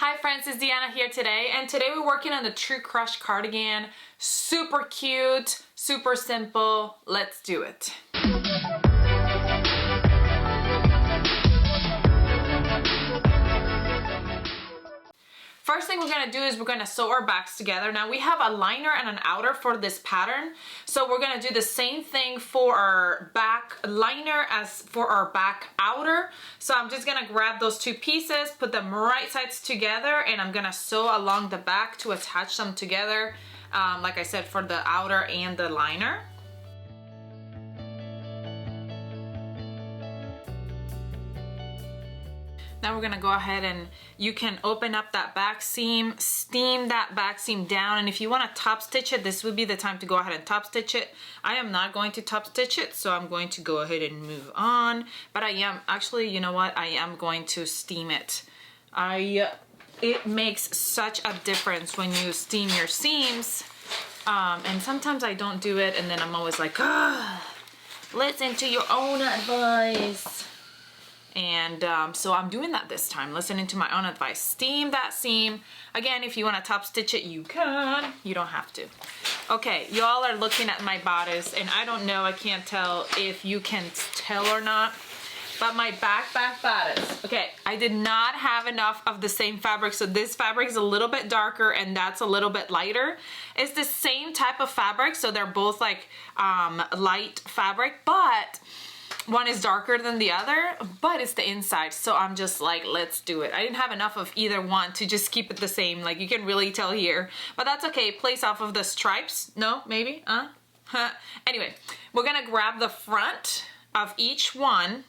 Hi friends, it's Deanna here today, and today we're working on the True Crush cardigan. Super cute, super simple. Let's do it. First thing we're gonna do is we're gonna sew our backs together. Now we have a liner and an outer for this pattern. So we're gonna do the same thing for our back liner as for our back outer. So I'm just gonna grab those two pieces, put them right sides together, and I'm gonna sew along the back to attach them together. Like I said, for the outer and the liner. Now we're gonna go ahead and you can open up that back seam, steam that back seam down, and if you wanna top stitch it, this would be the time to go ahead and top stitch it. I am not going to top stitch it, so I'm going to go ahead and move on. But I am, actually, you know what? I am going to steam it. It makes such a difference when you steam your seams. And sometimes I don't do it, and then I'm always like, listen to your own advice. And so I'm doing that this time, listening to my own advice. Steam that seam. Again, if you want to top stitch it, you can. You don't have to. Okay, y'all are looking at my bodice, and I don't know, I can't tell if you can tell or not, but my back bodice. Okay, I did not have enough of the same fabric, so this fabric is a little bit darker and that's a little bit lighter. It's the same type of fabric, so they're both like light fabric, but one is darker than the other, but it's the inside, so I'm just like, let's do it. I didn't have enough of either one to just keep it the same, like you can really tell here, but that's okay. Place off of the stripes. No, maybe, Anyway, we're gonna grab the front of each one,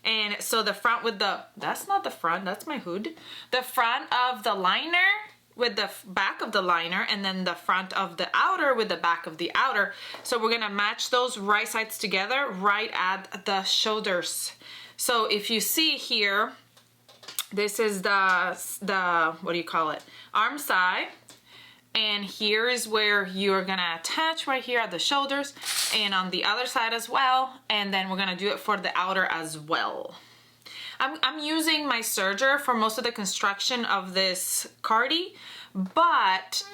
and so the front with the, that's not the front, that's my hood. The front of the liner with the back of the liner, and then the front of the outer with the back of the outer. So we're gonna match those right sides together right at the shoulders. So if you see here, this is the what do you call it? Arm side. And here is where you're gonna attach right here at the shoulders, and on the other side as well. And then we're gonna do it for the outer as well. I'm using my serger for most of the construction of this cardi, but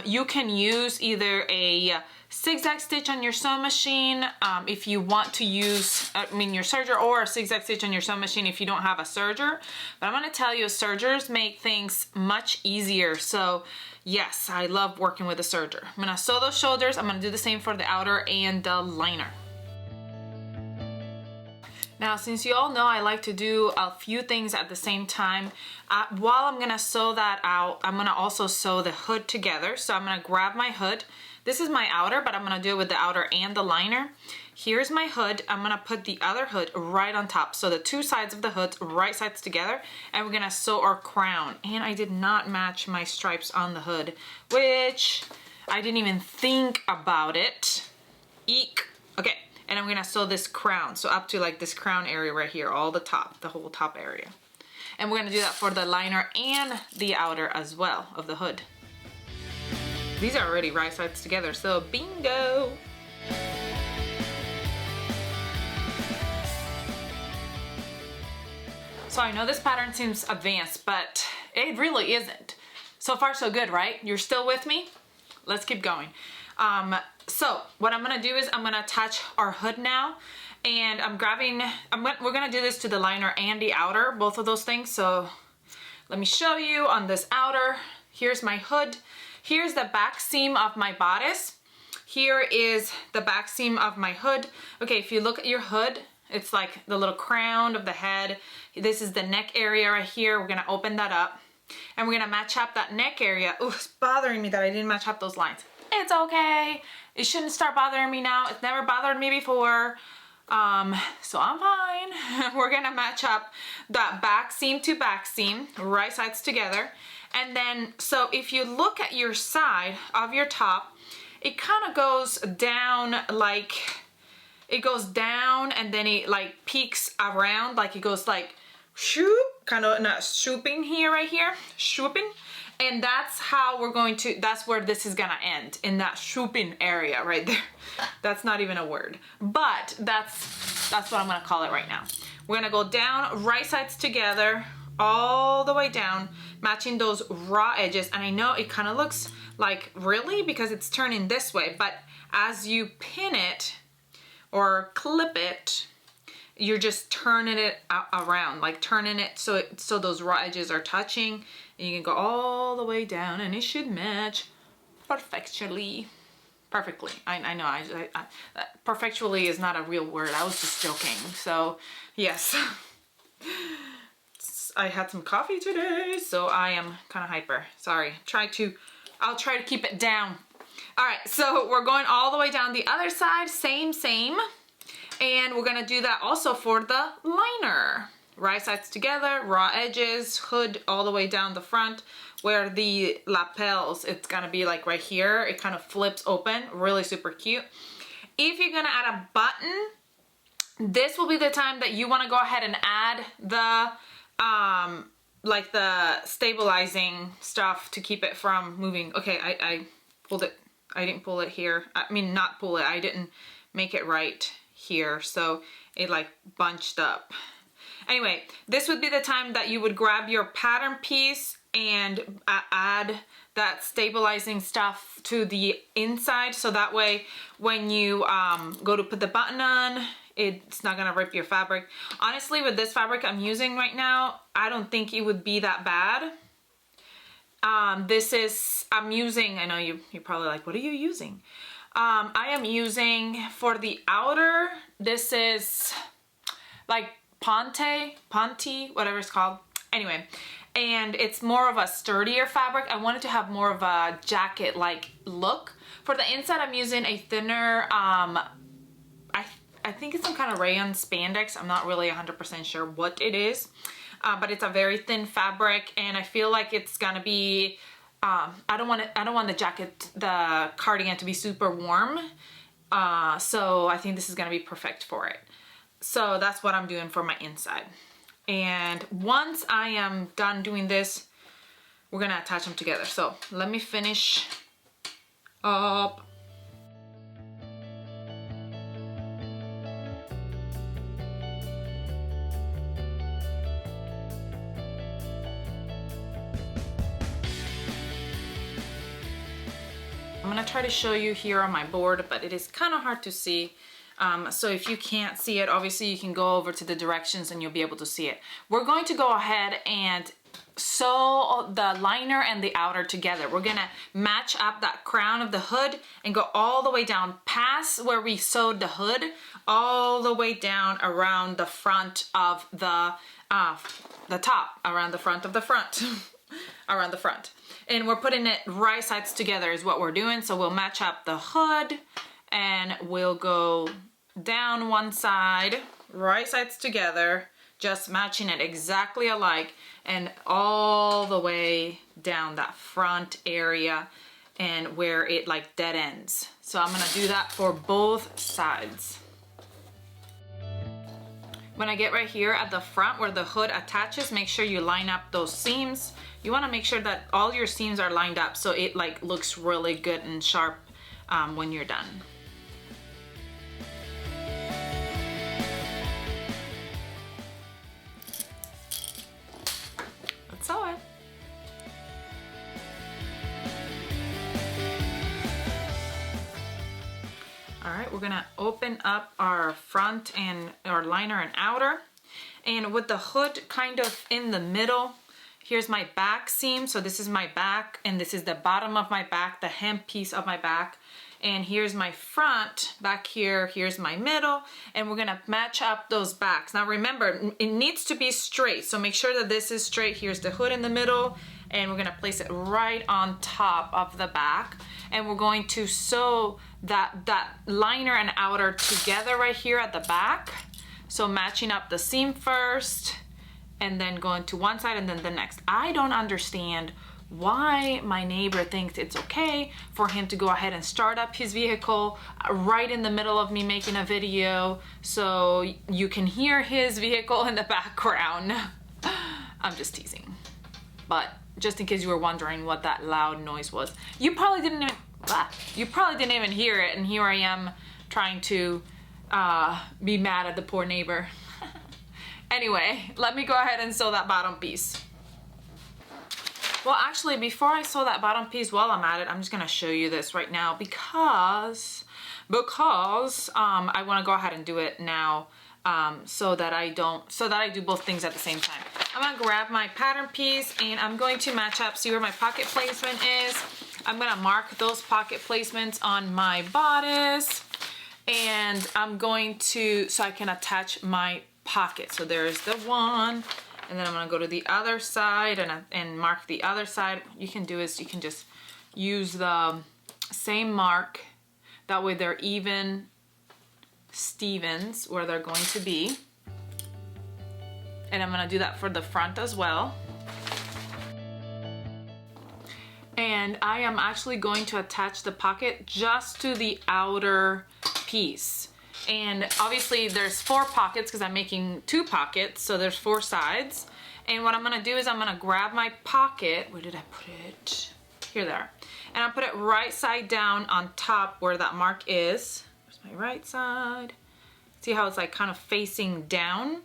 you can use either a zigzag stitch on your sewing machine if you want to use, your serger, or a zigzag stitch on your sewing machine if you don't have a serger. But I'm gonna tell you, sergers make things much easier. So yes, I love working with a serger. I'm gonna sew those shoulders. I'm gonna do the same for the outer and the liner. Now, since you all know I like to do a few things at the same time, while I'm gonna sew that out, I'm gonna also sew the hood together. So I'm gonna grab my hood. This is my outer, but I'm gonna do it with the outer and the liner. Here's my hood. I'm gonna put the other hood right on top. So the two sides of the hood, right sides together, and we're gonna sew our crown. And I did not match my stripes on the hood, which I didn't even think about it. Eek. Okay. And I'm gonna sew this crown, so up to like this crown area right here, all the top, the whole top area. And we're gonna do that for the liner and the outer as well of the hood. These are already right sides together, so bingo! So I know this pattern seems advanced, but it really isn't. So far so good, right? You're still with me? Let's keep going. So what I'm gonna do is I'm gonna attach our hood now, and we're gonna do this to the liner and the outer, both of those things. So let me show you on this outer. Here's my hood. Here's the back seam of my bodice. Here is the back seam of my hood. Okay, if you look at your hood, it's like the little crown of the head. This is the neck area right here. We're gonna open that up, and we're gonna match up that neck area. Ooh, it's bothering me that I didn't match up those lines. It's okay. It shouldn't start bothering me now. It's never bothered me before. So I'm fine. We're gonna match up that back seam to back seam, right sides together. And then, so if you look at your side of your top, it kind of goes down, like, it goes down and then it like peaks around, like it goes like, shoop, kind of not shooping here, right here, shooping. And that's how we're going to, that's where this is gonna end, in that shooping area right there. That's not even a word, but that's what I'm gonna call it right now. We're gonna go down, right sides together, all the way down, matching those raw edges. And I know it kind of looks like really because it's turning this way, but as you pin it or clip it, you're just turning it around, like turning it so those raw edges are touching, and you can go all the way down and it should match perfectly. I know perfectly is not a real word. I was just joking. So yes, I had some coffee today, so I am kind of hyper. Sorry. I'll try to keep it down. All right, so we're going all the way down the other side, same. And we're gonna do that also for the liner. Right sides together, raw edges, hood all the way down the front, where the lapels, it's gonna be like right here. It kind of flips open, really super cute. If you're gonna add a button, this will be the time that you wanna go ahead and add the, like the stabilizing stuff to keep it from moving. Okay, I pulled it, I didn't pull it here. I mean, not pull it, I didn't make it right here, so it like bunched up. Anyway, this would be the time that you would grab your pattern piece and add that stabilizing stuff to the inside, so that way when you go to put the button on, it's not gonna rip your fabric. Honestly, with this fabric I'm using right now, I don't think it would be that bad. I'm using, I know you're probably like, what are you using? I am using for the outer, this is like Ponte, whatever it's called. Anyway, and it's more of a sturdier fabric. I wanted to have more of a jacket-like look. For the inside, I'm using a thinner, I think it's some kind of rayon spandex. I'm not really 100% sure what it is, but it's a very thin fabric, and I feel like it's gonna be, I don't want the cardigan to be super warm, so I think this is gonna be perfect for it. So that's what I'm doing for my inside. And once I am done doing this, we're gonna attach them together. So let me finish up. I'm gonna try to show you here on my board, but it is kind of hard to see. So if you can't see it, obviously you can go over to the directions and you'll be able to see it. We're going to go ahead and sew the liner and the outer together. We're gonna match up that crown of the hood and go all the way down past where we sewed the hood, all the way down around the front of the top, around the front of the front, around the front. And we're putting it right sides together is what we're doing. So we'll match up the hood and we'll go down one side, right sides together, just matching it exactly alike, and all the way down that front area and where it like dead ends. So I'm gonna do that for both sides. When I get right here at the front where the hood attaches, make sure you line up those seams. You wanna make sure that all your seams are lined up so it like looks really good and sharp when you're done. Let's sew it. All right, we're gonna open up our front and our liner and outer. And with the hood kind of in the middle, here's my back seam. So this is my back and this is the bottom of my back, the hem piece of my back. And here's my front back here, here's my middle, and we're gonna match up those backs. Now remember, it needs to be straight, so make sure that this is straight. Here's the hood in the middle, and we're gonna place it right on top of the back. And we're going to sew that liner and outer together right here at the back. So matching up the seam first, and then going to one side and then the next. I don't understand why my neighbor thinks it's okay for him to go ahead and start up his vehicle right in the middle of me making a video so you can hear his vehicle in the background. I'm just teasing. But just in case you were wondering what that loud noise was, you probably didn't even hear it, and here I am trying to be mad at the poor neighbor. Anyway, let me go ahead and sew that bottom piece. Well, actually, before I sew that bottom piece, while I'm at it, I'm just gonna show you this right now because I want to go ahead and do it now, so that I do both things at the same time. I'm gonna grab my pattern piece and I'm going to match up, see where my pocket placement is. I'm gonna mark those pocket placements on my bodice, and I'm going to, so I can attach my pocket. So there's the one. And then I'm gonna go to the other side and mark the other side. You can do is you can just use the same mark. That way they're even Stevens where they're going to be. And I'm gonna do that for the front as well. And I am actually going to attach the pocket just to the outer piece. And obviously there's 4 pockets because I'm making 2 pockets, so there's 4 sides. And what I'm gonna do is I'm gonna grab my pocket, where did I put it? Here they are. And I'll put it right side down on top where that mark is. There's my right side. See how it's like kind of facing down?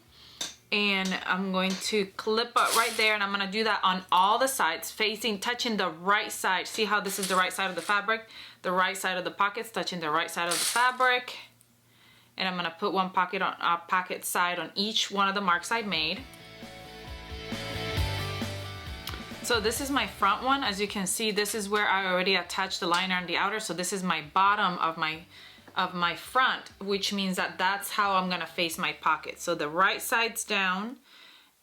And I'm going to clip it right there, and I'm gonna do that on all the sides, touching the right side. See how this is the right side of the fabric? The right side of the pocket's touching the right side of the fabric. And I'm gonna put one pocket on pocket side on each one of the marks I made. So this is my front one. As you can see, this is where I already attached the liner on the outer. So this is my bottom of my front, which means that that's how I'm gonna face my pocket. So the right side's down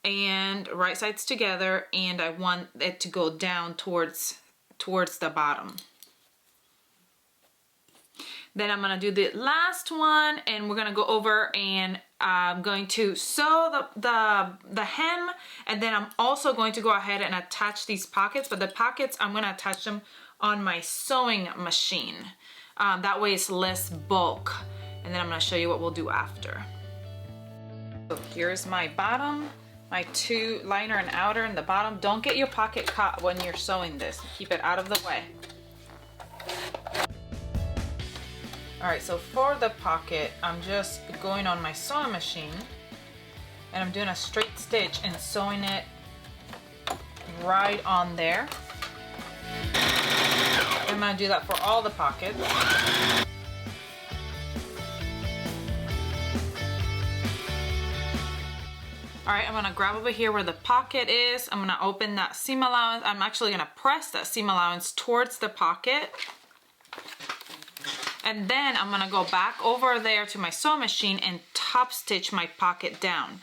and right side's together, and I want it to go down towards the bottom. Then I'm gonna do the last one, and we're gonna go over and I'm going to sew the hem, and then I'm also going to go ahead and attach these pockets, but the pockets, I'm gonna attach them on my sewing machine. That way it's less bulk. And then I'm gonna show you what we'll do after. So here's my bottom, my 2 liner and outer in the bottom. Don't get your pocket caught when you're sewing this. Keep it out of the way. All right, so for the pocket, I'm just going on my sewing machine and I'm doing a straight stitch and sewing it right on there. I'm gonna do that for all the pockets. All right, I'm gonna grab over here where the pocket is. I'm gonna open that seam allowance. I'm actually gonna press that seam allowance towards the pocket. And then I'm gonna go back over there to my sewing machine and top stitch my pocket down.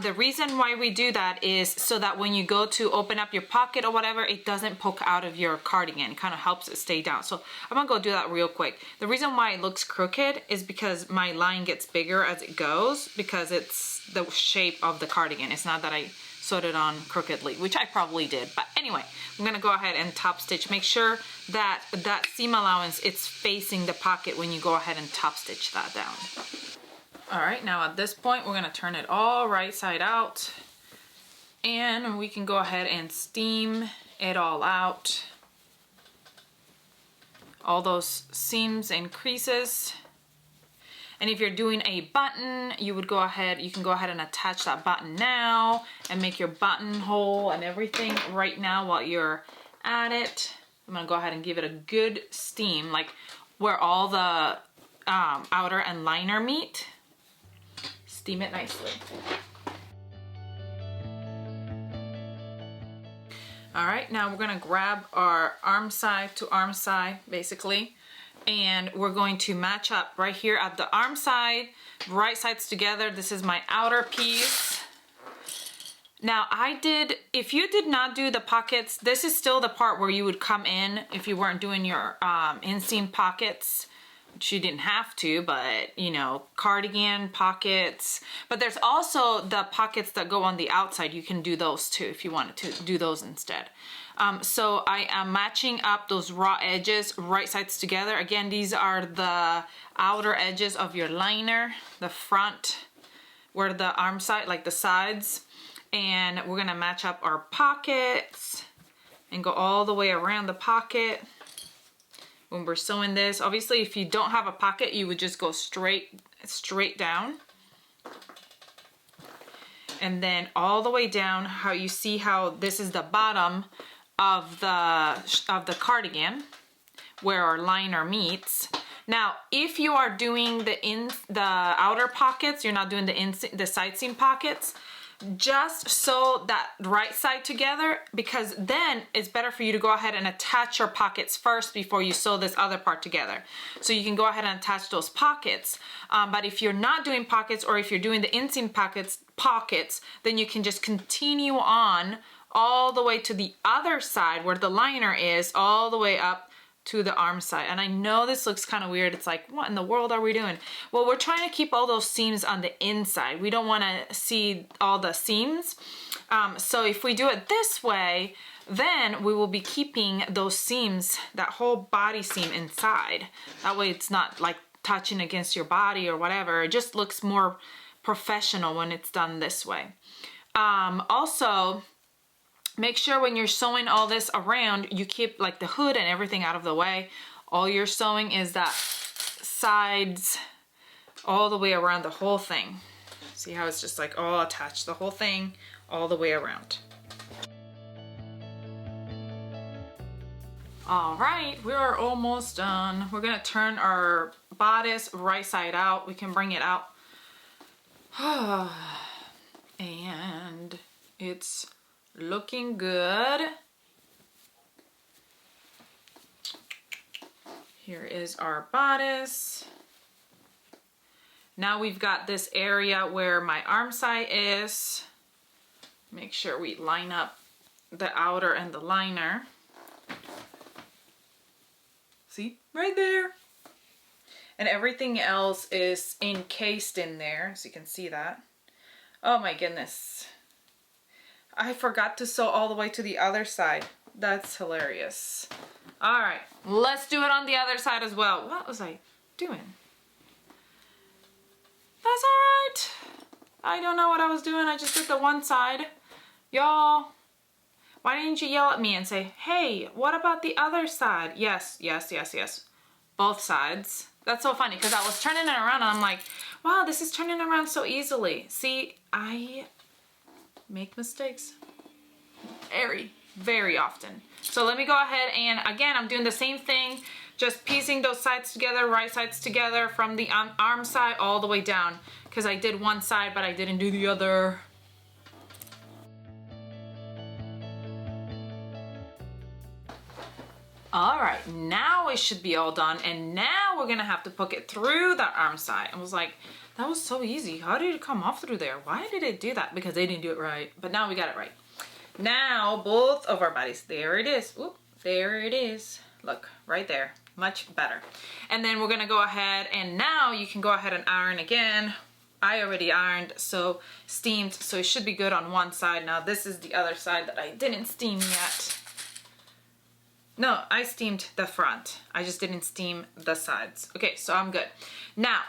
The reason why we do that is so that when you go to open up your pocket or whatever, it doesn't poke out of your cardigan. It kind of helps it stay down. So I'm gonna go do that real quick. The reason why it looks crooked is because my line gets bigger as it goes, because it's the shape of the cardigan. It's not that I sewed it on crookedly, which I probably did. But anyway, I'm gonna go ahead and top stitch. Make sure that that seam allowance, it's facing the pocket when you go ahead and top stitch that down. All right, now at this point, we're gonna turn it all right side out, and we can go ahead and steam it all out. All those seams and creases. And if you're doing a button, you can go ahead and attach that button now and make your buttonhole and everything right now while you're at it. I'm gonna go ahead and give it a good steam, like where all the outer and liner meet. Steam it nicely. All right, now we're gonna grab our arm side to arm side, basically. And we're going to match up right here at the arm side, right sides together. This is my outer piece. Now if you did not do the pockets, this is still the part where you would come in if you weren't doing your inseam pockets, which you didn't have to, but you know, cardigan pockets. But there's also the pockets that go on the outside. You can do those too if you wanted to do those instead. So I am matching up those raw edges, right sides together. Again, these are the outer edges of your liner, the front, where the arm side, like the sides. And we're gonna match up our pockets and go all the way around the pocket when we're sewing this. Obviously, if you don't have a pocket, you would just go straight down. and then all the way down. How you see how this is the bottom of the cardigan where our liner meets. Now, if you are doing the outer pockets, you're not doing the side seam pockets, just sew that right side together, because then it's better for you to go ahead and attach your pockets first before you sew this other part together. So you can go ahead and attach those pockets. But if you're not doing pockets, or if you're doing the inseam pockets, then you can just continue on all the way to the other side where the liner is, all the way up to the arm side. And I know this looks kind of weird. It's like, what in the world are we doing? Well, we're trying to keep all those seams on the inside. We don't want to see all the seams. So if we do it this way, then we will be keeping those seams, that whole body seam inside. That way it's not like touching against your body or whatever. It just looks more professional when it's done this way. Also, make sure when you're sewing all this around, you keep like the hood and everything out of the way. All you're sewing is that sides all the way around the whole thing. See how it's just like all attached, the whole thing all the way around. All right, we are almost done. We're gonna turn our bodice right side out. We can bring it out. And it's looking good. Here is our bodice. Now we've got this area where my arm side is. Make sure we line up the outer and the liner. See, right there. And everything else is encased in there, so you can see that. Oh my goodness. I forgot to sew all the way to the other side. That's hilarious. All right, let's do it on the other side as well. What was I doing? That's all right. I don't know what I was doing. I just did the one side. Y'all, why didn't you yell at me and say, hey, what about the other side? Yes, yes, yes, yes. Both sides. That's so funny because I was turning it around and I'm like, wow, this is turning around so easily. See, I make mistakes very, very often. So let me go ahead and again, I'm doing the same thing, just piecing those sides together, right sides together from the arm side all the way down, because I did one side but I didn't do the other. All right, now it should be all done, and now we're gonna have to poke it through the arm side. I was like, that was so easy. How did it come off through there? Why did it do that? Because they didn't do it right, but now we got it right. Now both of our bodies, there it is. Oop, there it is. Look, right there, much better. And then we're gonna go ahead, and now you can go ahead and iron again. I already ironed, so steamed, so it should be good on one side. Now this is the other side that I didn't steam yet. No, I steamed the front. I just didn't steam the sides. Okay, so I'm good. Now,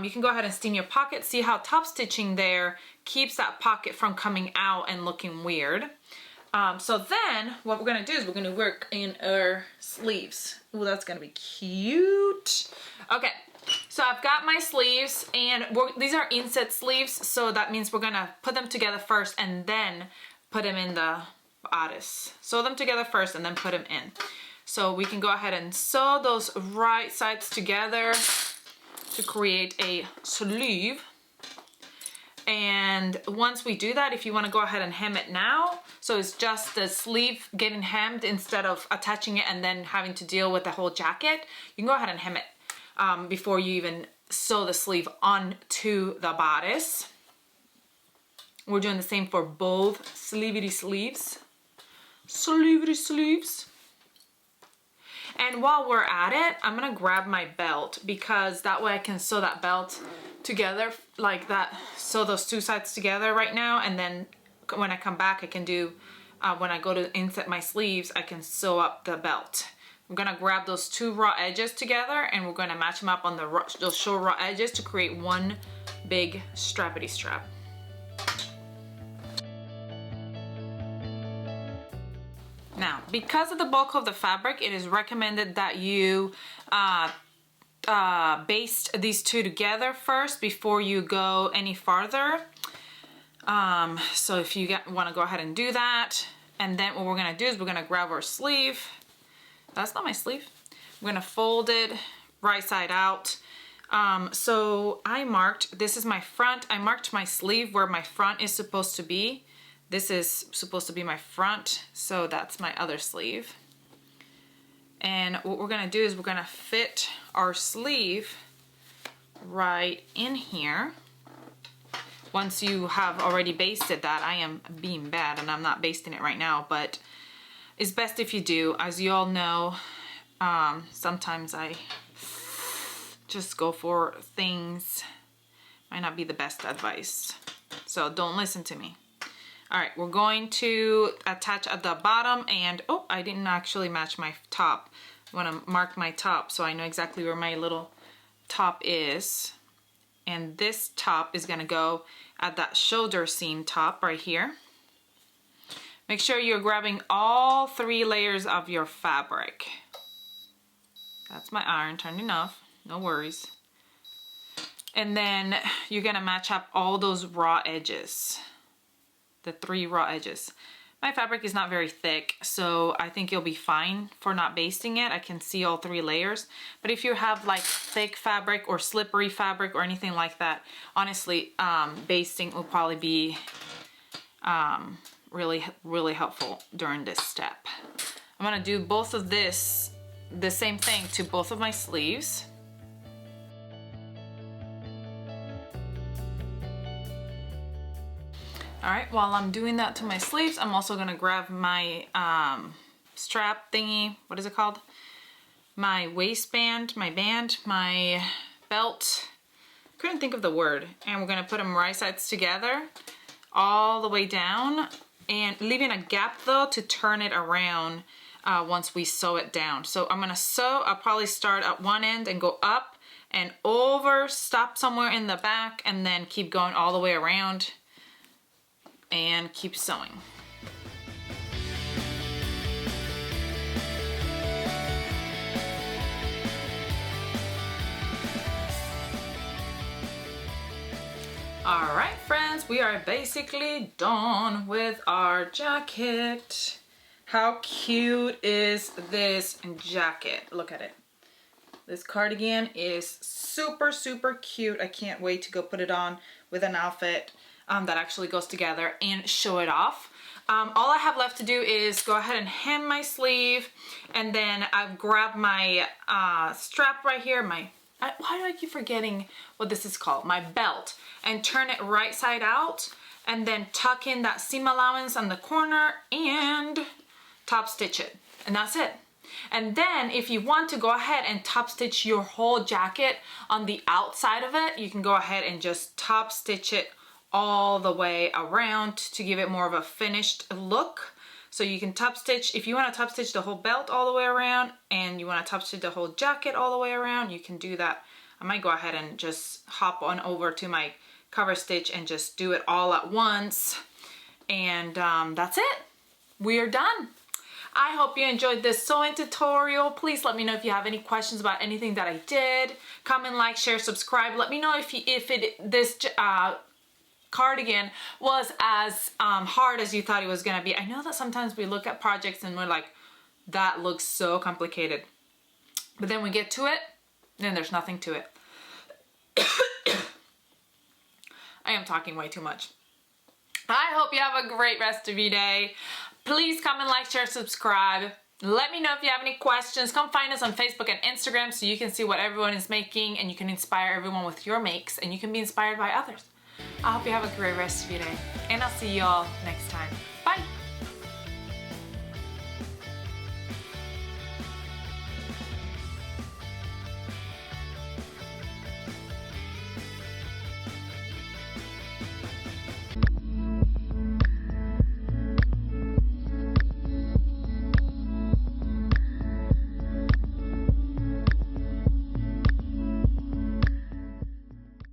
you can go ahead and steam your pocket. See how top stitching there keeps that pocket from coming out and looking weird. So then what we're gonna do is we're gonna work in our sleeves. Ooh, that's gonna be cute. Okay, so I've got my sleeves, and these are inset sleeves, so that means we're gonna put them together first and then put them in the bodice. Sew them together first and then put them in. So we can go ahead and sew those right sides together to create a sleeve. And once we do that, if you want to go ahead and hem it now, so it's just the sleeve getting hemmed instead of attaching it and then having to deal with the whole jacket, you can go ahead and hem it before you even sew the sleeve onto the bodice. We're doing the same for both sleevey sleeves. Sleevey sleeves. And while we're at it, I'm gonna grab my belt, because that way I can sew that belt together like that. Sew those two sides together right now, and then when I come back I can do, when I go to inset my sleeves, I can sew up the belt. I'm gonna grab those two raw edges together and we're gonna match them up on those short raw edges to create one big strappity strap. Now, because of the bulk of the fabric, it is recommended that you baste these two together first before you go any farther. So if you want to go ahead and do that, and then what we're gonna do is we're gonna grab our sleeve. That's not my sleeve. We're gonna fold it right side out. So I marked, this is my front. I marked my sleeve where my front is supposed to be. This is supposed to be my front, so that's my other sleeve. And what we're gonna do is we're gonna fit our sleeve right in here. Once you have already basted that, I am being bad and I'm not basting it right now, but it's best if you do. As you all know, sometimes I just go for things, might not be the best advice. So don't listen to me. All right, we're going to attach at the bottom, and oh, I didn't actually match my top. I wanna mark my top so I know exactly where my little top is. And this top is gonna go at that shoulder seam top right here. Make sure you're grabbing all 3 layers of your fabric. That's my iron turning off, no worries. And then you're gonna match up all those raw edges, the 3 raw edges. My fabric is not very thick, so I think you'll be fine for not basting it. I can see all 3 layers. But if you have like thick fabric or slippery fabric or anything like that, honestly, basting will probably be really helpful during this step. I'm gonna do both of this, the same thing to both of my sleeves. All right, while I'm doing that to my sleeves, I'm also gonna grab my strap thingy, what is it called? My waistband, my band, my belt. Couldn't think of the word. And we're gonna put them right sides together, all the way down, and leaving a gap though to turn it around once we sew it down. So I'm gonna sew, I'll probably start at one end and go up and over, stop somewhere in the back, and then keep going all the way around and keep sewing. All right, friends, we are basically done with our jacket. How cute is this jacket? Look at it. This cardigan is super, super cute. I can't wait to go put it on with an outfit that actually goes together and show it off. All I have left to do is go ahead and hem my sleeve, and then I've grabbed my strap right here, why do I keep forgetting what this is called? My belt, and turn it right side out, and then tuck in that seam allowance on the corner and top stitch it, and that's it. And then if you want to go ahead and top stitch your whole jacket on the outside of it, you can go ahead and just top stitch it all the way around to give it more of a finished look. So you can top stitch, if you want to top stitch the whole belt all the way around and you want to top stitch the whole jacket all the way around, you can do that. I might go ahead and just hop on over to my cover stitch and just do it all at once. And that's it. We are done. I hope you enjoyed this sewing tutorial. Please let me know if you have any questions about anything that I did. Comment, like, share, subscribe. Let me know if this cardigan was as hard as you thought it was gonna be. I know that sometimes we look at projects and we're like, that looks so complicated. But then we get to it, then there's nothing to it. I am talking way too much. I hope you have a great rest of your day. Please comment, like, share, subscribe. Let me know if you have any questions. Come find us on Facebook and Instagram so you can see what everyone is making and you can inspire everyone with your makes and you can be inspired by others. I hope you have a great rest of your day, and I'll see you all next time.